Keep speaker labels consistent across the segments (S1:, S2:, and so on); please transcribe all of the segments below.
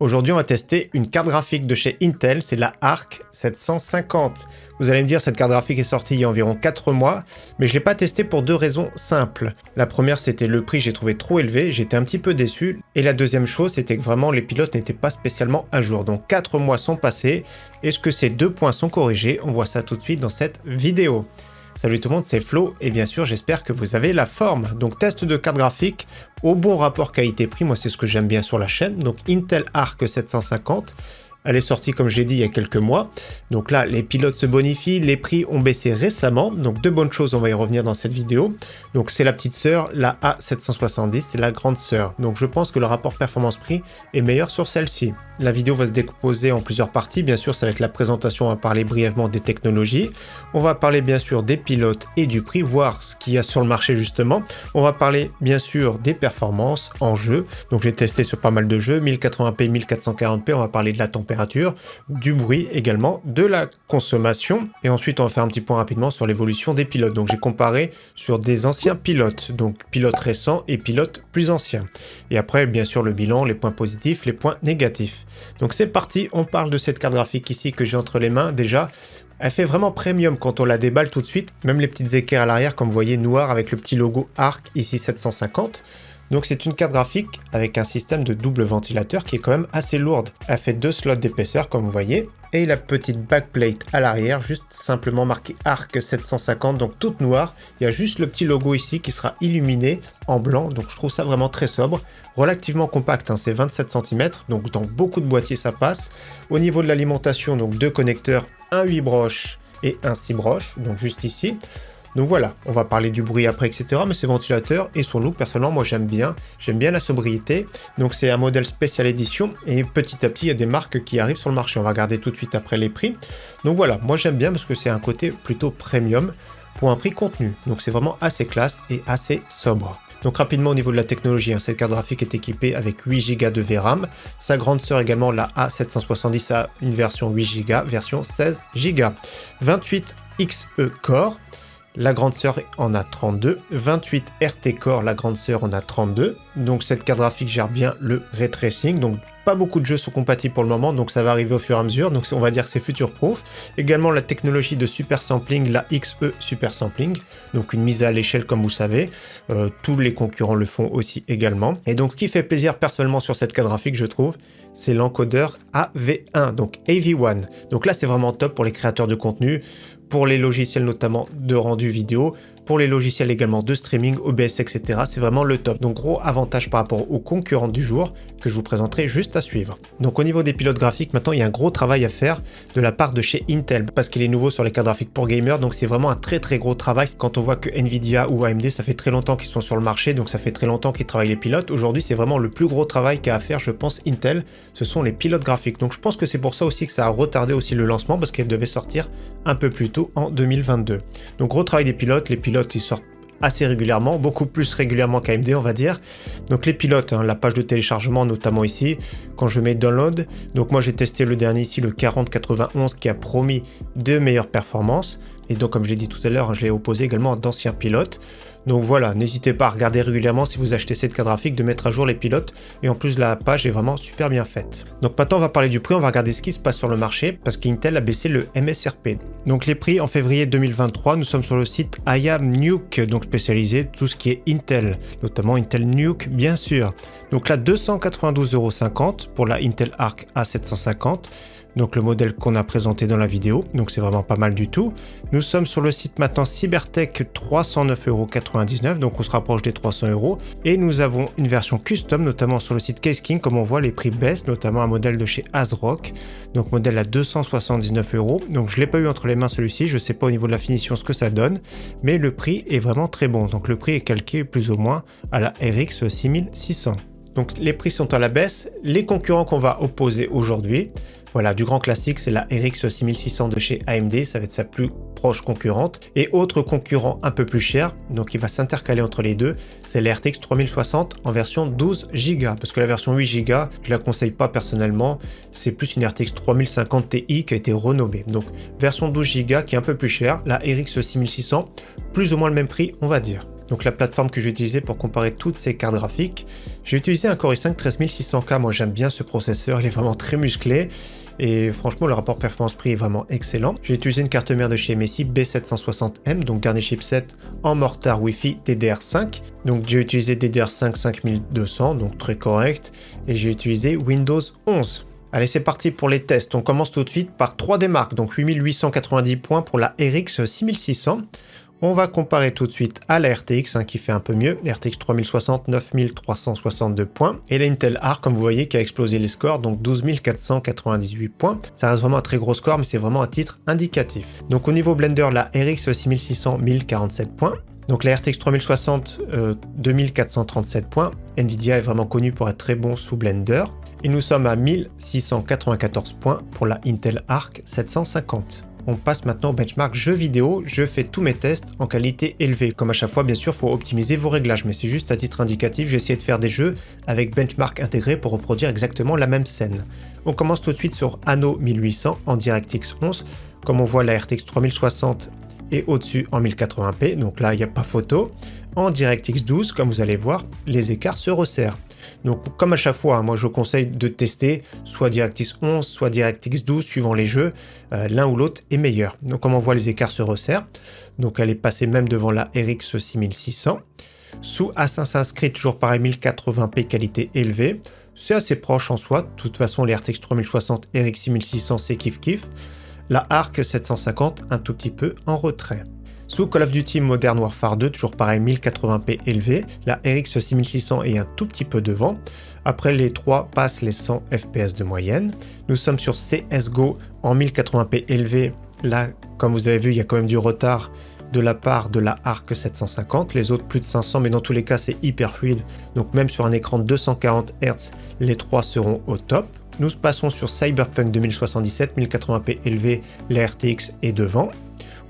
S1: Aujourd'hui, on va tester une carte graphique de chez Intel, c'est la Arc 750. Vous allez me dire, cette carte graphique est sortie il y a environ 4 mois, mais je ne l'ai pas testée pour deux raisons simples. La première, c'était le prix, j'ai trouvé trop élevé, j'étais un petit peu déçu. Et la deuxième chose, c'était que vraiment les pilotes n'étaient pas spécialement à jour. Donc 4 mois sont passés. Est-ce que ces deux points sont corrigés? On voit ça tout de suite dans cette vidéo. Salut tout le monde, c'est Flo et bien sûr j'espère que vous avez la forme. Donc test de carte graphique au bon rapport qualité-prix, moi c'est ce que j'aime bien sur la chaîne. Donc Intel Arc 750, elle est sortie comme je l'ai dit il y a quelques mois. Donc là les pilotes se bonifient, les prix ont baissé récemment. Donc deux bonnes choses, on va y revenir dans cette vidéo. Donc c'est la petite sœur, la A770, c'est la grande sœur. Donc je pense que le rapport performance-prix est meilleur sur celle-ci. La vidéo va se décomposer en plusieurs parties. Bien sûr, ça va être la présentation, on va parler brièvement des technologies. On va parler bien sûr des pilotes et du prix, voir ce qu'il y a sur le marché justement. On va parler bien sûr des performances en jeu. Donc j'ai testé sur pas mal de jeux, 1080p, 1440p. On va parler de la température, du bruit également, de la consommation. Et ensuite, on va faire un petit point rapidement sur l'évolution des pilotes. Donc j'ai comparé sur des anciens pilotes, donc pilotes récents et pilotes plus anciens. Et après, bien sûr, le bilan, les points positifs, les points négatifs. Donc c'est parti, on parle de cette carte graphique ici que j'ai entre les mains. Déjà, elle fait vraiment premium quand on la déballe tout de suite. Même les petites équerres à l'arrière, comme vous voyez, noir avec le petit logo Arc ici 750. Donc c'est une carte graphique avec un système de double ventilateur qui est quand même assez lourde. Elle fait 2 slots d'épaisseur comme vous voyez. Et la petite backplate à l'arrière, juste simplement marqué Arc 750, donc toute noire. Il y a juste le petit logo ici qui sera illuminé en blanc, donc je trouve ça vraiment très sobre. Relativement compact, hein, c'est 27 cm, donc dans beaucoup de boîtiers ça passe. Au niveau de l'alimentation, donc 2 connecteurs, un 8 broches et un 6 broches, donc juste ici. Donc voilà, on va parler du bruit après, etc. Mais ce ventilateur et son look, personnellement, moi j'aime bien la sobriété. Donc c'est un modèle spécial édition et petit à petit, il y a des marques qui arrivent sur le marché. On va regarder tout de suite après les prix. Donc voilà, moi j'aime bien parce que c'est un côté plutôt premium pour un prix contenu. Donc c'est vraiment assez classe et assez sobre. Donc rapidement au niveau de la technologie, hein, cette carte graphique est équipée avec 8 Go de VRAM. Sa grande sœur également, la A770, a une version 8 Go, version 16 Go. 28 XE Core. La grande sœur en a 32, 28 RT Core, la grande sœur en a 32. Donc cette carte graphique gère bien le ray tracing. Donc pas beaucoup de jeux sont compatibles pour le moment, donc ça va arriver au fur et à mesure. Donc on va dire que c'est future proof. Également la technologie de super sampling, la XE Super Sampling. Donc une mise à l'échelle comme vous savez. Tous les concurrents le font aussi également. Et donc ce qui fait plaisir personnellement sur cette carte graphique, je trouve, c'est l'encodeur AV1, donc AV1. Donc là c'est vraiment top pour les créateurs de contenu, pour les logiciels notamment de rendu vidéo, pour les logiciels également de streaming, OBS, etc. C'est vraiment le top. Donc gros avantage par rapport aux concurrents du jour que je vous présenterai juste à suivre. Donc au niveau des pilotes graphiques, maintenant il y a un gros travail à faire de la part de chez Intel parce qu'il est nouveau sur les cartes graphiques pour gamers. Donc c'est vraiment un très gros travail quand on voit que Nvidia ou AMD, ça fait très longtemps qu'ils sont sur le marché, donc ça fait très longtemps qu'ils travaillent les pilotes. Aujourd'hui c'est vraiment le plus gros travail qu'a à faire, je pense, Intel, ce sont les pilotes graphiques. Donc je pense que c'est pour ça aussi que ça a retardé aussi le lancement parce qu'elle devait sortir un peu plus tôt en 2022. Donc gros travail des pilotes, les pilotes ils sortent assez régulièrement, beaucoup plus régulièrement qu'AMD on va dire. Donc les pilotes, hein, la page de téléchargement notamment ici, quand je mets download, donc moi j'ai testé le dernier ici, le 4091 qui a promis de meilleures performances. Et donc comme j'ai dit tout à l'heure, je l'ai opposé également à d'anciens pilotes. Donc voilà, n'hésitez pas à regarder régulièrement si vous achetez cette carte graphique, de mettre à jour les pilotes. Et en plus, la page est vraiment super bien faite. Donc maintenant, on va parler du prix, on va regarder ce qui se passe sur le marché parce qu'Intel a baissé le MSRP. Donc les prix en février 2023, nous sommes sur le site I Am Nuke, donc spécialisé tout ce qui est Intel, notamment Intel Nuke bien sûr. Donc là, 292,50 € pour la Intel Arc A750. Donc le modèle qu'on a présenté dans la vidéo, donc c'est vraiment pas mal du tout. Nous sommes sur le site maintenant Cybertech, 309,99 €, donc on se rapproche des 300 €. Et nous avons une version custom, notamment sur le site Case King, comme on voit les prix baissent, notamment un modèle de chez ASRock, donc modèle à 279 €. Donc je ne l'ai pas eu entre les mains celui-ci, je ne sais pas au niveau de la finition ce que ça donne, mais le prix est vraiment très bon. Donc le prix est calqué plus ou moins à la RX 6600. Donc les prix sont à la baisse, les concurrents qu'on va opposer aujourd'hui. Voilà, du grand classique, c'est la RX 6600 de chez AMD, ça va être sa plus proche concurrente. Et autre concurrent un peu plus cher, donc il va s'intercaler entre les deux, c'est la RTX 3060 en version 12 Go. Parce que la version 8 Go, je la conseille pas personnellement, c'est plus une RTX 3050 Ti qui a été renommée. Donc version 12 Go qui est un peu plus chère, la RX 6600, plus ou moins le même prix, on va dire. Donc la plateforme que j'ai utilisée pour comparer toutes ces cartes graphiques, j'ai utilisé un Core i5 13600K, moi j'aime bien ce processeur, il est vraiment très musclé. Et franchement, le rapport performance-prix est vraiment excellent. J'ai utilisé une carte mère de chez MSI B760M, donc dernier chipset en mortar Wi-Fi DDR5. Donc j'ai utilisé DDR5 5200, donc très correct. Et j'ai utilisé Windows 11. Allez, c'est parti pour les tests. On commence tout de suite par 3D Mark, donc 8890 points pour la RX 6600. On va comparer tout de suite à la RTX qui fait un peu mieux. RTX 3060, 9362 points. Et la Intel Arc, comme vous voyez, qui a explosé les scores, donc 12 498 points. Ça reste vraiment un très gros score, mais c'est vraiment un titre indicatif. Donc au niveau Blender, la RX 6600, 1047 points. Donc la RTX 3060, 2437 points. Nvidia est vraiment connu pour être très bon sous Blender. Et nous sommes à 1694 points pour la Intel Arc 750. On passe maintenant au benchmark jeux vidéo. Je fais tous mes tests en qualité élevée. Comme à chaque fois, bien sûr, il faut optimiser vos réglages, mais c'est juste à titre indicatif. J'ai essayé de faire des jeux avec benchmark intégré pour reproduire exactement la même scène. On commence tout de suite sur Anno 1800 en DirectX 11. Comme on voit, la RTX 3060 est au-dessus en 1080p, donc là, il n'y a pas photo. En DirectX 12, comme vous allez voir, les écarts se resserrent. Donc comme à chaque fois, moi je conseille de tester soit DirectX 11, soit DirectX 12 suivant les jeux, l'un ou l'autre est meilleur. Donc comme on voit, les écarts se resserrent, donc elle est passée même devant la RX 6600. Sous Assassin's Creed, toujours pareil, 1080p qualité élevée, c'est assez proche en soi, de toute façon les RTX 3060, RX 6600 c'est kiff kiff. La Arc 750 un tout petit peu en retrait. Sous Call of Duty Modern Warfare 2, toujours pareil, 1080p élevé, la RX 6600 est un tout petit peu devant. Après, les trois passent les 100 fps de moyenne. Nous sommes sur CSGO en 1080p élevé. Là, comme vous avez vu, il y a quand même du retard de la part de la Arc 750. Les autres, plus de 500, mais dans tous les cas, c'est hyper fluide. Donc même sur un écran de 240 Hz, les trois seront au top. Nous passons sur Cyberpunk 2077, 1080p élevé, la RTX est devant.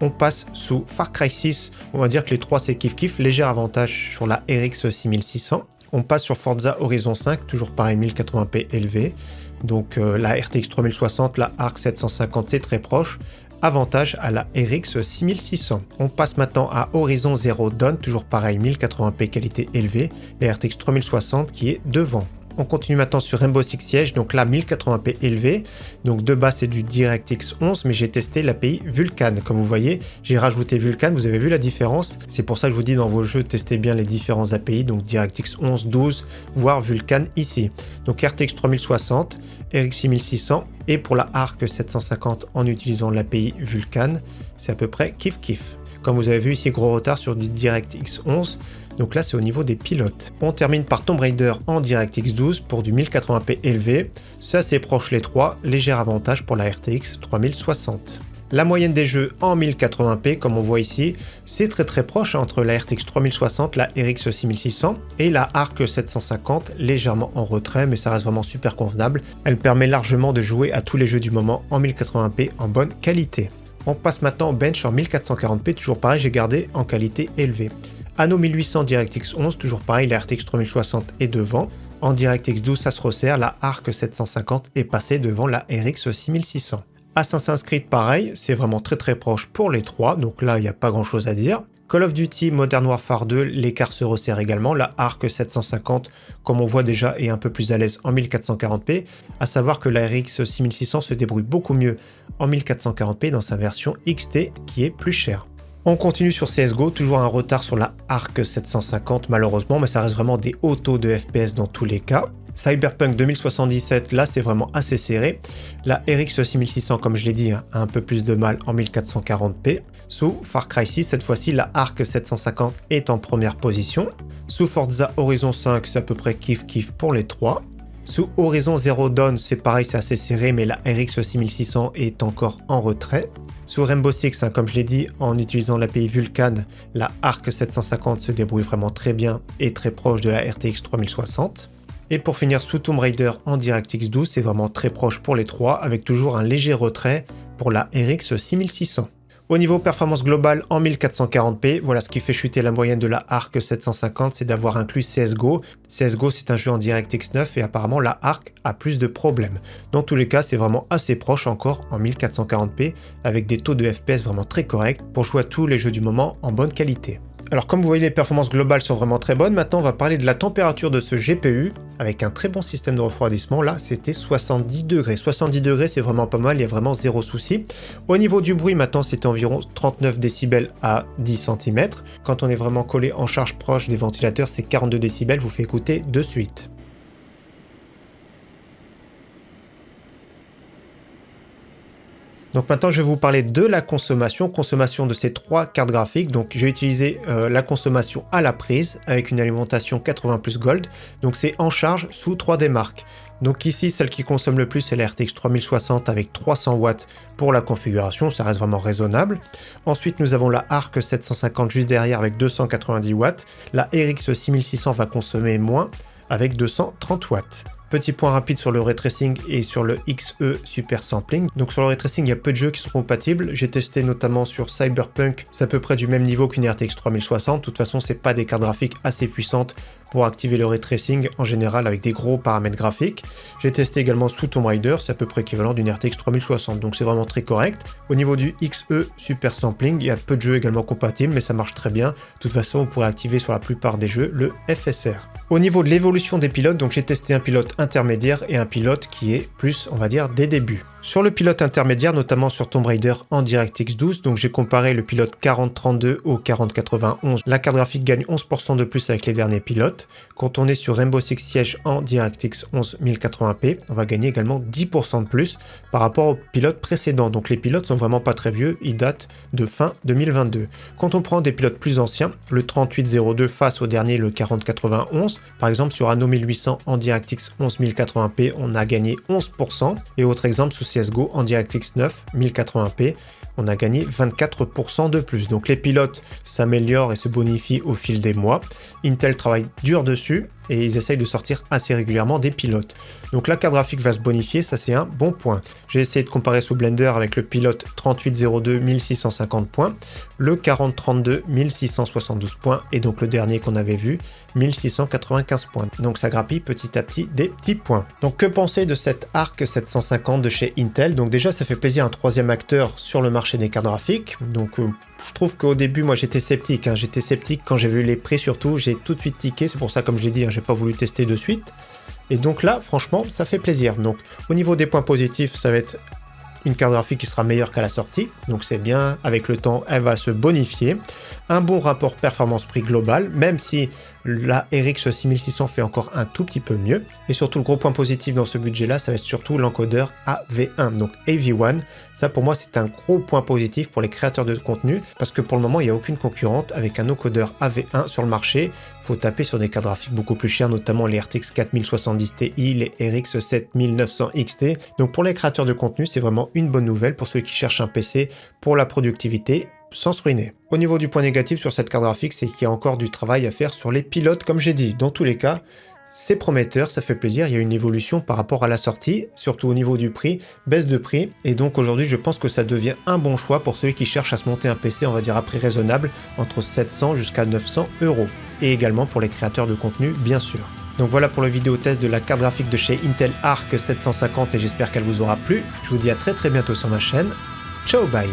S1: On passe sous Far Cry 6, on va dire que les trois c'est kiff kiff, léger avantage sur la RX 6600. On passe sur Forza Horizon 5, toujours pareil 1080p élevé. Donc la RTX 3060, la Arc 750 c'est très proche. Avantage à la RX 6600. On passe maintenant à Horizon Zero Dawn, toujours pareil 1080p qualité élevée. La RTX 3060 qui est devant. On continue maintenant sur Rainbow Six Siege, donc là 1080p élevé, donc de base c'est du DirectX 11, mais j'ai testé l'API Vulkan. Comme vous voyez, j'ai rajouté Vulkan, vous avez vu la différence? C'est pour ça que je vous dis dans vos jeux, testez bien les différents API, donc DirectX 11, 12, voire Vulkan ici. Donc RTX 3060, RX 6600, et pour la Arc 750 en utilisant l'API Vulkan, c'est à peu près kiff kiff. Comme vous avez vu ici, gros retard sur du DirectX 11. Donc là, c'est au niveau des pilotes. On termine par Tomb Raider en DirectX 12 pour du 1080p élevé. C'est assez proche les trois, léger avantage pour la RTX 3060. La moyenne des jeux en 1080p, comme on voit ici, c'est très proche entre la RTX 3060, la RX 6600 et la Arc 750, légèrement en retrait, mais ça reste vraiment super convenable. Elle permet largement de jouer à tous les jeux du moment en 1080p en bonne qualité. On passe maintenant au bench en 1440p, toujours pareil, j'ai gardé en qualité élevée. Anno 1800 DirectX 11, toujours pareil, la RTX 3060 est devant. En DirectX 12, ça se resserre, la Arc 750 est passée devant la RX 6600. Assassin's Creed, pareil, c'est vraiment très proche pour les trois, donc là, il n'y a pas grand chose à dire. Call of Duty Modern Warfare 2, l'écart se resserre également. La Arc 750, comme on voit déjà, est un peu plus à l'aise en 1440p. À savoir que la RX 6600 se débrouille beaucoup mieux en 1440p dans sa version XT qui est plus chère. On continue sur CSGO, toujours un retard sur la Arc 750 malheureusement, mais ça reste vraiment des hauts taux de FPS dans tous les cas. Cyberpunk 2077, là c'est vraiment assez serré. La RX 6600, comme je l'ai dit, a un peu plus de mal en 1440p. Sous Far Cry 6, cette fois-ci, la Arc 750 est en première position. Sous Forza Horizon 5, c'est à peu près kiff kiff pour les trois. Sous Horizon Zero Dawn, c'est pareil, c'est assez serré, mais la RX 6600 est encore en retrait. Sous Rainbow Six, comme je l'ai dit, en utilisant l'API Vulkan, la Arc 750 se débrouille vraiment très bien et très proche de la RTX 3060. Et pour finir, sous Tomb Raider en DirectX 12, c'est vraiment très proche pour les trois, avec toujours un léger retrait pour la RX 6600. Au niveau performance globale en 1440p, voilà ce qui fait chuter la moyenne de la Arc 750, c'est d'avoir inclus CSGO. CSGO, c'est un jeu en DirectX 9 et apparemment la Arc a plus de problèmes. Dans tous les cas, c'est vraiment assez proche encore en 1440p avec des taux de FPS vraiment très corrects pour jouer à tous les jeux du moment en bonne qualité. Alors comme vous voyez, les performances globales sont vraiment très bonnes. Maintenant, on va parler de la température de ce GPU avec un très bon système de refroidissement. Là, c'était 70 degrés. 70 degrés, c'est vraiment pas mal, il y a vraiment zéro souci. Au niveau du bruit, maintenant, c'était environ 39 décibels à 10 cm. Quand on est vraiment collé en charge proche des ventilateurs, c'est 42 décibels. Je vous fais écouter de suite. Donc maintenant, je vais vous parler de la consommation de ces trois cartes graphiques. Donc j'ai utilisé la consommation à la prise avec une alimentation 80 plus Gold. Donc c'est en charge sous 3D Mark. Donc ici, celle qui consomme le plus, c'est la RTX 3060 avec 300 watts pour la configuration. Ça reste vraiment raisonnable. Ensuite, nous avons la Arc 750 juste derrière avec 290 watts. La RX 6600 va consommer moins avec 230 watts. Petit point rapide sur le ray tracing et sur le XE Super Sampling. Donc sur le ray tracing, il y a peu de jeux qui sont compatibles. J'ai testé notamment sur Cyberpunk, c'est à peu près du même niveau qu'une RTX 3060. De toute façon, c'est pas des cartes graphiques assez puissantes pour activer le ray tracing en général avec des gros paramètres graphiques. J'ai testé également sous Tomb Raider, c'est à peu près équivalent d'une RTX 3060, donc c'est vraiment très correct. Au niveau du XE Super Sampling, il y a peu de jeux également compatibles, mais ça marche très bien. De toute façon, on pourrait activer sur la plupart des jeux le FSR. Au niveau de l'évolution des pilotes, donc j'ai testé un pilote intermédiaire et un pilote qui est plus, on va dire, des débuts. Sur le pilote intermédiaire, notamment sur Tomb Raider en DirectX 12, donc j'ai comparé le pilote 4032 au 4091. La carte graphique gagne 11% de plus avec les derniers pilotes. Quand on est sur Rainbow Six Siege en DirectX 11 1080p, on va gagner également 10% de plus par rapport au pilote précédent. Donc les pilotes sont vraiment pas très vieux, ils datent de fin 2022. Quand on prend des pilotes plus anciens, le 3802 face au dernier, le 4091, par exemple sur Anno 1800 en DirectX 11 1080p, on a gagné 11%. Et autre exemple, sous CSGO en DirectX 9 1080p, on a gagné 24% de plus. Donc les pilotes s'améliorent et se bonifient au fil des mois. Intel travaille dur dessus et ils essayent de sortir assez régulièrement des pilotes. Donc la carte graphique va se bonifier, ça c'est un bon point. J'ai essayé de comparer sous Blender avec le pilote 3802 1650 points, le 4032 1672 points et donc le dernier qu'on avait vu 1695 points. Donc ça grappille petit à petit des petits points. Donc que penser de cette Arc 750 de chez Intel? Donc déjà ça fait plaisir, un troisième acteur sur le marché des cartes graphiques. Donc je trouve qu'au début, moi j'étais sceptique. J'étais sceptique quand j'ai vu les prix surtout. J'ai tout de suite tiqué. C'est pour ça, comme je l'ai dit, j'ai pas voulu tester de suite. Et donc là, franchement, ça fait plaisir. Donc au niveau des points positifs, ça va être une carte graphique qui sera meilleure qu'à la sortie. Donc c'est bien. Avec le temps, elle va se bonifier. Un bon rapport performance-prix global, même si la RX 6600 fait encore un tout petit peu mieux. Et surtout, le gros point positif dans ce budget-là, ça va être surtout l'encodeur AV1, donc AV1. Ça, pour moi, c'est un gros point positif pour les créateurs de contenu, parce que pour le moment, il n'y a aucune concurrente avec un encodeur AV1 sur le marché. Il faut taper sur des cartes graphiques beaucoup plus chères, notamment les RTX 4070 Ti, les RX 7900 XT. Donc pour les créateurs de contenu, c'est vraiment une bonne nouvelle pour ceux qui cherchent un PC pour la productivité sans se ruiner. Au niveau du point négatif sur cette carte graphique, c'est qu'il y a encore du travail à faire sur les pilotes, comme j'ai dit. Dans tous les cas, c'est prometteur, ça fait plaisir, il y a une évolution par rapport à la sortie, surtout au niveau du prix, baisse de prix, et donc aujourd'hui je pense que ça devient un bon choix pour ceux qui cherchent à se monter un PC, on va dire à prix raisonnable, entre 700 jusqu'à 900 €. Et également pour les créateurs de contenu, bien sûr. Donc voilà pour le vidéo test de la carte graphique de chez Intel Arc 750 et j'espère qu'elle vous aura plu. Je vous dis à très bientôt sur ma chaîne. Ciao, bye!